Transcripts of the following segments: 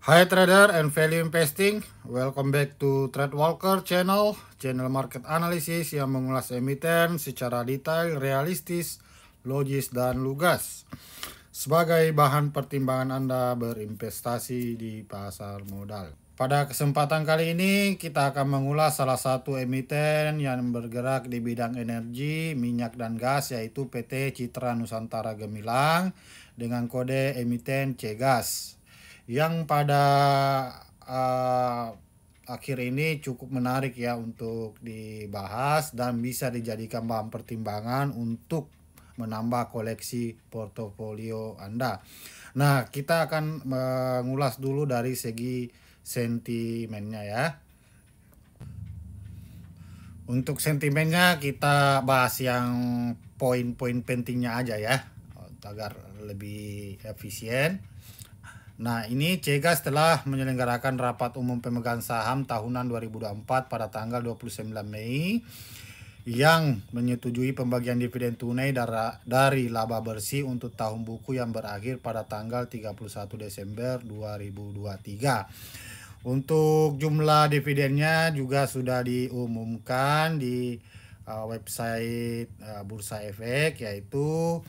Hi trader and value investing, welcome back to TradeWalker channel market analisis yang mengulas emiten secara detail, realistis, logis, dan lugas sebagai bahan pertimbangan Anda berinvestasi di pasar modal. Pada kesempatan kali ini kita akan mengulas salah satu emiten yang bergerak di bidang energi, minyak dan gas, yaitu PT Citra Nusantara Gemilang dengan kode emiten CGAS yang pada akhir ini cukup menarik ya untuk dibahas dan bisa dijadikan bahan pertimbangan untuk menambah koleksi portofolio Anda. Nah, kita akan mengulas dulu dari segi sentimennya ya. Untuk sentimennya kita bahas yang poin-poin pentingnya aja ya, agar lebih efisien. Nah, ini CGAS telah menyelenggarakan rapat umum pemegang saham tahunan 2024 pada tanggal 29 Mei yang menyetujui pembagian dividen tunai dari laba bersih untuk tahun buku yang berakhir pada tanggal 31 Desember 2023. Untuk jumlah dividennya juga sudah diumumkan di website Bursa Efek, yaitu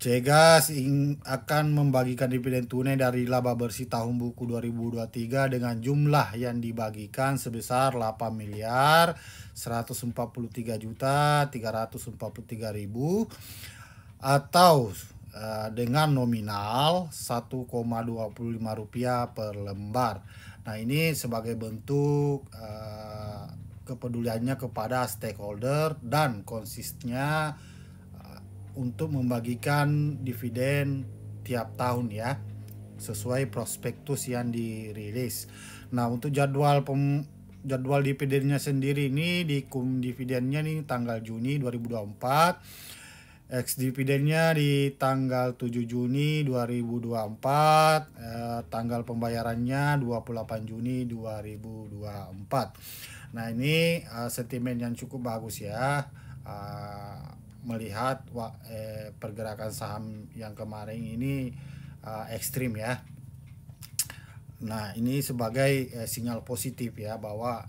CGAS akan membagikan dividen tunai dari laba bersih tahun buku 2023 dengan jumlah yang dibagikan sebesar 8 miliar 143 juta 343 ribu atau dengan nominal 1,25 rupiah per lembar. Nah, ini sebagai bentuk kepeduliannya kepada stakeholder dan konsistnya untuk membagikan dividen tiap tahun ya, sesuai prospektus yang dirilis. Nah, untuk jadwal dividennya sendiri ini di dividennya nih tanggal Juni 2024, ex dividennya di tanggal 7 Juni 2024, tanggal pembayarannya 28 Juni 2024. Nah, ini sentimen yang cukup bagus ya. Melihat pergerakan saham yang kemarin ini ekstrim ya. Nah, ini sebagai sinyal positif ya bahwa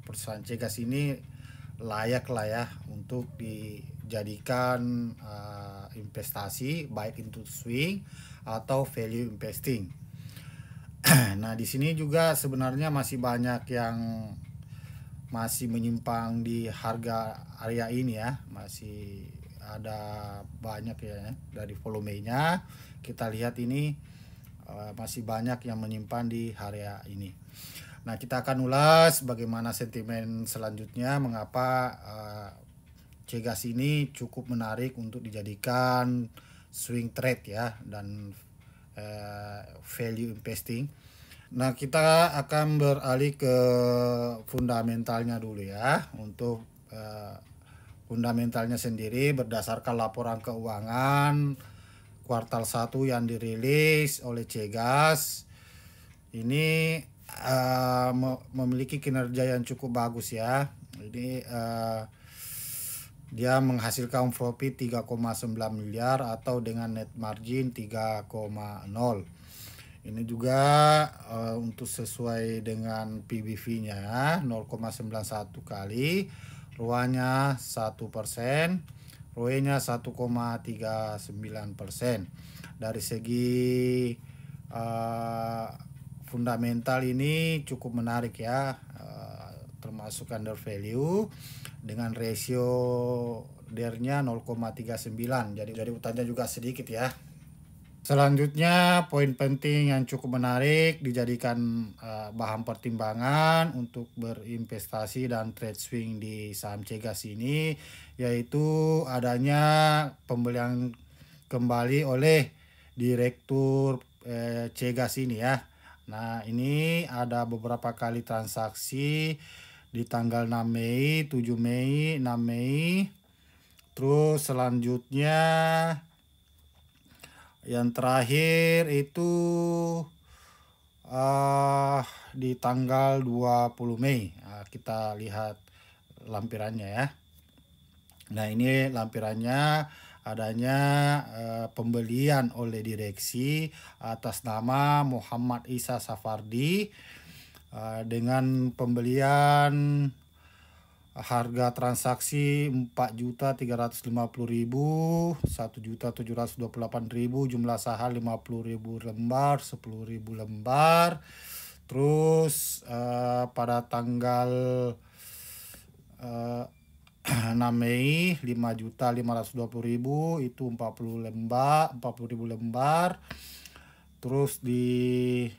perusahaan CGAS ini layak lah ya untuk dijadikan investasi baik untuk swing atau value investing. Nah, di sini juga sebenarnya masih banyak yang masih menyimpang di harga area ini ya, masih ada banyak ya dari volumenya. Kita lihat ini masih banyak yang menyimpan di area ini. Nah, kita akan ulas bagaimana sentimen selanjutnya, mengapa CGAS ini cukup menarik untuk dijadikan swing trade ya dan value investing. Nah, kita akan beralih ke fundamentalnya dulu ya. Untuk fundamentalnya sendiri berdasarkan laporan keuangan kuartal 1 yang dirilis oleh CGAS, ini memiliki kinerja yang cukup bagus ya. Ini dia menghasilkan profit 3,9 miliar atau dengan net margin 3,0. Ini juga untuk sesuai dengan PBV-nya 0,91 kali, ROA-nya 1%, ROE-nya 1,39%. Dari segi fundamental ini cukup menarik ya, termasuk under value dengan rasio DER-nya 0,39. Jadi utangnya juga sedikit ya. Selanjutnya, poin penting yang cukup menarik dijadikan bahan pertimbangan untuk berinvestasi dan trade swing di saham CGAS ini, yaitu adanya pembelian kembali oleh direktur CGAS ini ya. Nah, ini ada beberapa kali transaksi di tanggal 6 Mei, 7 Mei, 6 Mei. Terus selanjutnya yang terakhir itu di tanggal 20 Mei. Nah, kita lihat lampirannya ya. Nah, ini lampirannya adanya pembelian oleh direksi atas nama Muhammad Isa Safardi dengan pembelian harga transaksi 4.350.000, 1.728.000, jumlah saham 50.000 lembar, 10.000 lembar. Terus pada tanggal 6 Mei 5.520.000 itu 40.000 lembar. Terus di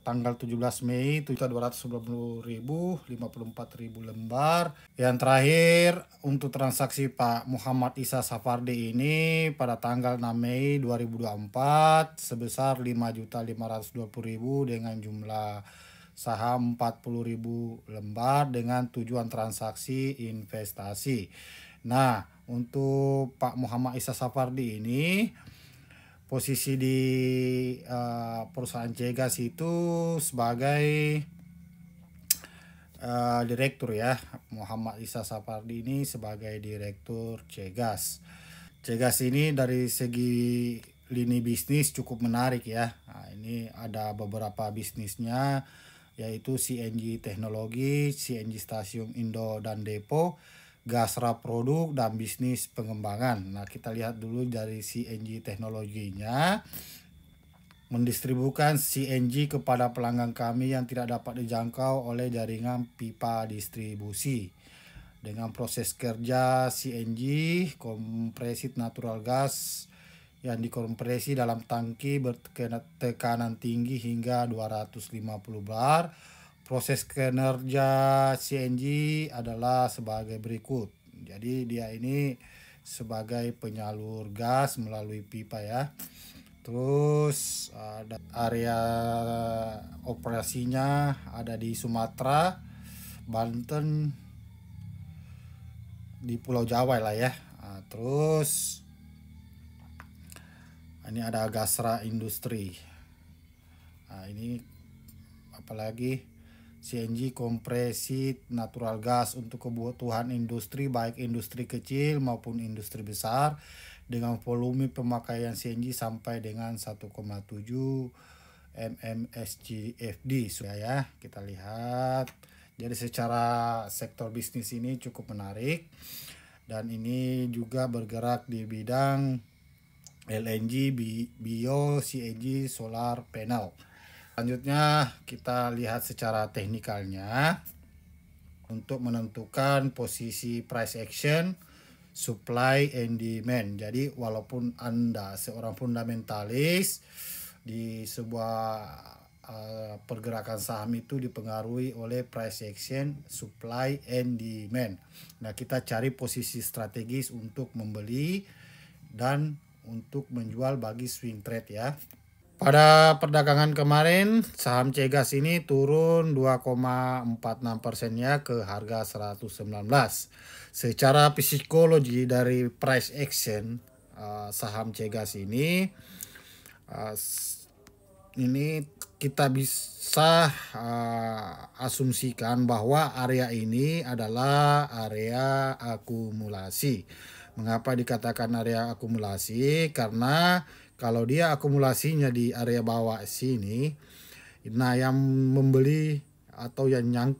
tanggal 17 Mei 290.000, 54.000 lembar. Yang terakhir untuk transaksi Pak Muhammad Isa Safardi ini pada tanggal 6 Mei 2024 sebesar 5.520.000 dengan jumlah saham 40.000 lembar dengan tujuan transaksi investasi. Nah, untuk Pak Muhammad Isa Safardi ini posisi di perusahaan Cegas itu sebagai direktur ya. Muhammad Isa Safardi ini sebagai direktur Cegas. Cegas ini dari segi lini bisnis cukup menarik ya. Nah, ini ada beberapa bisnisnya yaitu CNG teknologi, CNG stasiun Indo dan depo, Gasra produk dan bisnis pengembangan. Nah, kita lihat dulu dari CNG teknologinya. Mendistribusikan CNG kepada pelanggan kami yang tidak dapat dijangkau oleh jaringan pipa distribusi. Dengan proses kerja CNG, kompresi natural gas yang dikompresi dalam tangki bertekanan tinggi hingga 250 bar. Proses kinerja CNG adalah sebagai berikut. Jadi dia ini sebagai penyalur gas melalui pipa ya. Terus area operasinya ada di Sumatera, Banten, di Pulau Jawa lah ya. Terus ini ada Gasra Industri. Ini apalagi CNG kompresi natural gas untuk kebutuhan industri baik industri kecil maupun industri besar dengan volume pemakaian CNG sampai dengan 1,7 mmscfd ya. Kita lihat. Jadi secara sektor bisnis ini cukup menarik dan ini juga bergerak di bidang LNG, bio, CNG, solar panel. Selanjutnya kita lihat secara teknikalnya untuk menentukan posisi price action, supply and demand. Jadi walaupun Anda seorang fundamentalis di sebuah pergerakan saham itu dipengaruhi oleh price action, supply and demand. Nah, kita cari posisi strategis untuk membeli dan untuk menjual bagi swing trade ya. Pada perdagangan kemarin saham Cegas ini turun 2,46% ya ke harga 119. Secara psikologi dari price action saham Cegas ini kita bisa asumsikan bahwa area ini adalah area akumulasi. Mengapa dikatakan area akumulasi? Karena kalau dia akumulasinya di area bawah sini, nah yang membeli atau yang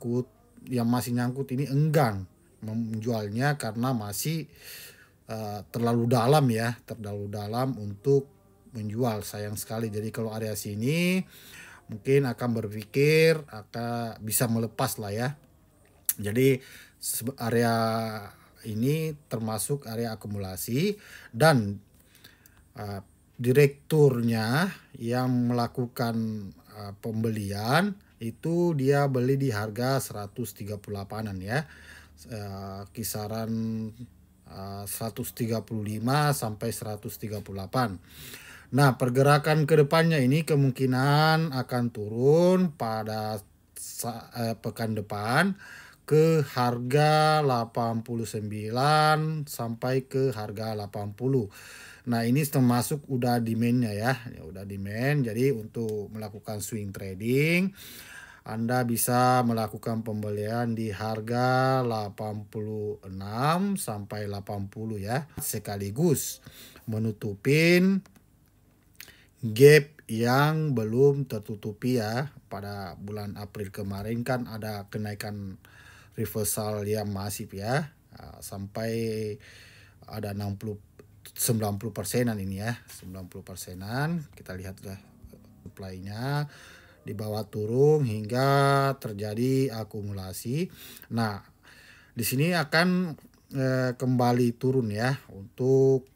masih nyangkut ini enggan menjualnya karena masih terlalu dalam untuk menjual, sayang sekali. Jadi kalau area sini mungkin akan berpikir akan bisa melepas lah ya. Jadi area ini termasuk area akumulasi dan direkturnya yang melakukan pembelian itu dia beli di harga 138-an ya. Kisaran 135 sampai 138. Nah, pergerakan ke depannya ini kemungkinan akan turun pada pekan depan ke harga 89 sampai ke harga 80. Nah, ini termasuk udah demand-nya ya. Udah demand. Jadi untuk melakukan swing trading Anda bisa melakukan pembelian di harga 86 sampai 80 ya, sekaligus menutupin gap yang belum tertutupi ya. Pada bulan April kemarin kan ada kenaikan reversal yang masif ya, sampai ada 90 persenan ini ya, 90 persenan. Kita lihat lah supply-nya di bawah turun hingga terjadi akumulasi. Nah, di sini akan kembali turun ya untuk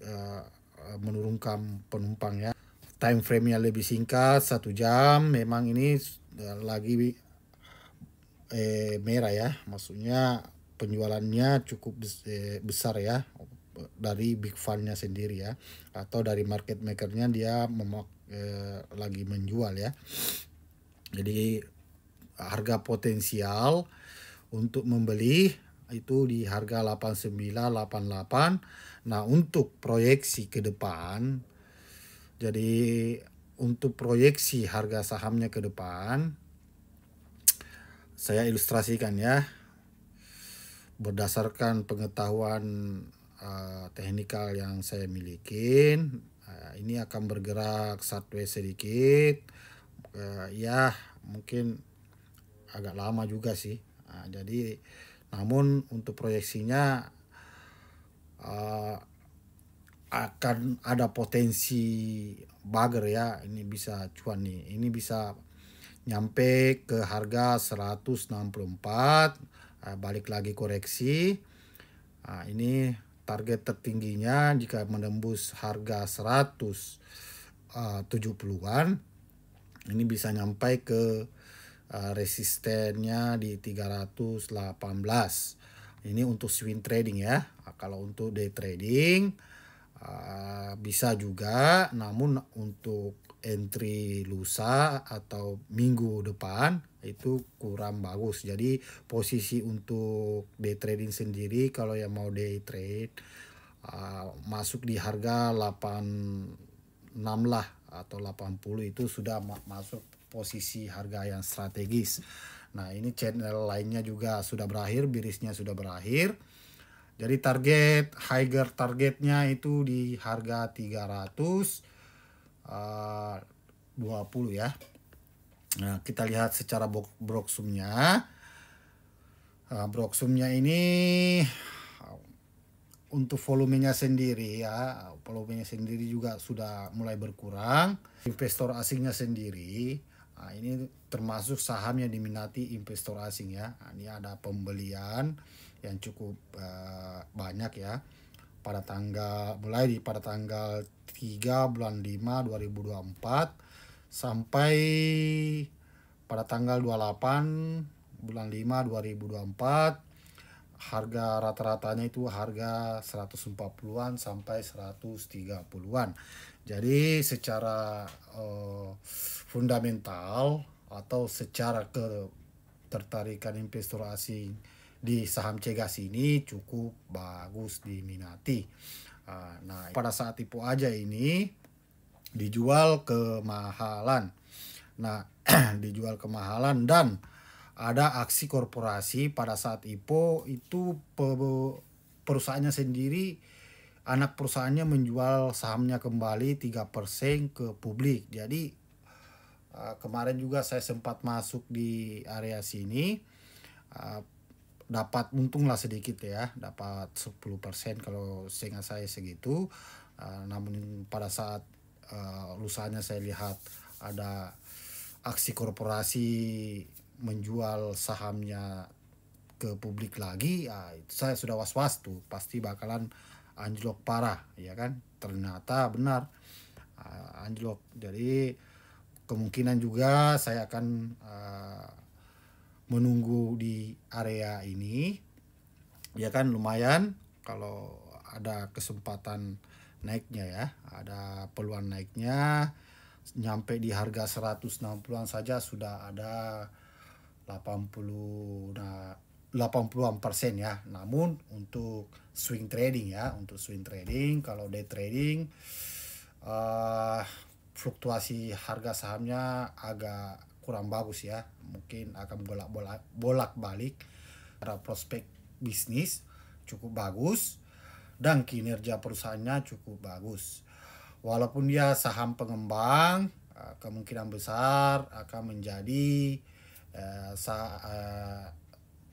menurunkan penumpang ya. Time frame-nya lebih singkat, 1 jam. Memang ini lagi merah ya, maksudnya penjualannya cukup besar ya dari big fund-nya sendiri ya, atau dari market maker-nya dia lagi menjual ya. Jadi harga potensial untuk membeli itu di harga 89, 88. Nah, untuk proyeksi ke depan, jadi untuk proyeksi harga sahamnya ke depan, saya ilustrasikan ya, berdasarkan pengetahuan teknikal yang saya miliki. Ini akan bergerak sideways sedikit, ya mungkin agak lama juga sih. Jadi namun untuk proyeksinya akan ada potensi bagger ya, ini bisa cuan nih, ini bisa nyampe ke harga 164, balik lagi koreksi. Ini target tertingginya jika menembus harga 170-an, ini bisa nyampe ke resistennya di 318. Ini untuk swing trading ya. Kalau untuk day trading bisa juga, namun untuk entry lusa atau minggu depan itu kurang bagus. Jadi posisi untuk day trading sendiri, kalau yang mau day trade masuk di harga 86 lah atau 80, itu sudah masuk posisi harga yang strategis. Nah, ini channel lainnya juga sudah berakhir, birisnya sudah berakhir. Jadi higher targetnya itu di harga 320 ya. Nah, kita lihat secara broksumnya. Broksumnya ini untuk volumenya sendiri ya, volumenya sendiri juga sudah mulai berkurang. Investor asingnya sendiri, ini termasuk saham yang diminati investor asing ya. Ini ada pembelian yang cukup banyak ya, pada pada tanggal 3 bulan 5 2024 sampai pada tanggal 28 bulan 5 2024. Harga rata-ratanya itu harga 140-an sampai 130-an. Jadi secara fundamental atau secara ketertarikan investor asing di saham Cegas ini cukup bagus diminati. Nah, pada saat tipu aja ini dijual kemahalan. Nah, dijual kemahalan dan ada aksi korporasi pada saat IPO itu, perusahaannya sendiri, anak perusahaannya menjual sahamnya kembali 3% ke publik. Jadi kemarin juga saya sempat masuk di area sini, dapat untung lah sedikit ya, dapat 10% kalau seingat saya segitu. Namun pada saat lusanya saya lihat ada aksi korporasi menjual sahamnya ke publik lagi, itu saya sudah was-was tuh, pasti bakalan anjlok parah ya kan. Ternyata benar anjlok. Jadi kemungkinan juga saya akan menunggu di area ini ya kan, lumayan kalau ada kesempatan naiknya ya, ada peluang naiknya nyampe di harga 160-an saja sudah ada 80-an persen ya. Namun untuk swing trading ya, untuk swing trading, kalau day trading fluktuasi harga sahamnya agak kurang bagus ya, mungkin akan bolak-balik. Para prospek bisnis cukup bagus dan kinerja perusahaannya cukup bagus. Walaupun dia saham pengembang, kemungkinan besar akan menjadi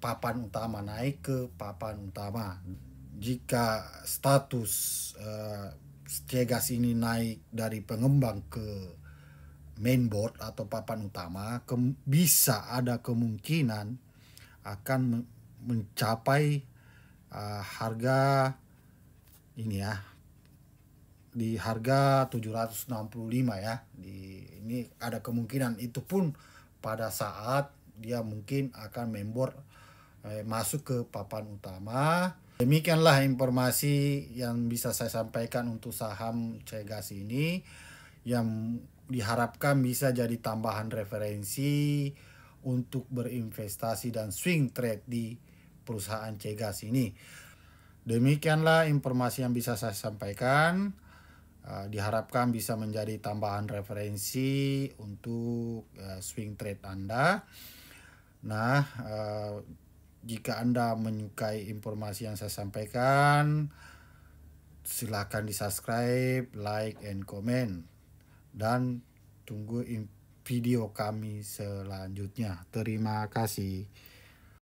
papan utama, naik ke papan utama. Jika status Ciegas ini naik dari pengembang ke main board atau papan utama, bisa ada kemungkinan akan mencapai harga ini ya, di harga 765 ya. Ini ada kemungkinan, itu pun pada saat dia mungkin akan member masuk ke papan utama. Demikianlah informasi yang bisa saya sampaikan untuk saham Ciegas ini, yang diharapkan bisa jadi tambahan referensi untuk berinvestasi dan swing trade di perusahaan Ciegas ini. Demikianlah informasi yang bisa saya sampaikan. Diharapkan bisa menjadi tambahan referensi untuk swing trade Anda. Nah, jika Anda menyukai informasi yang saya sampaikan, silakan di-subscribe, like, and comment. Dan tunggu video kami selanjutnya. Terima kasih.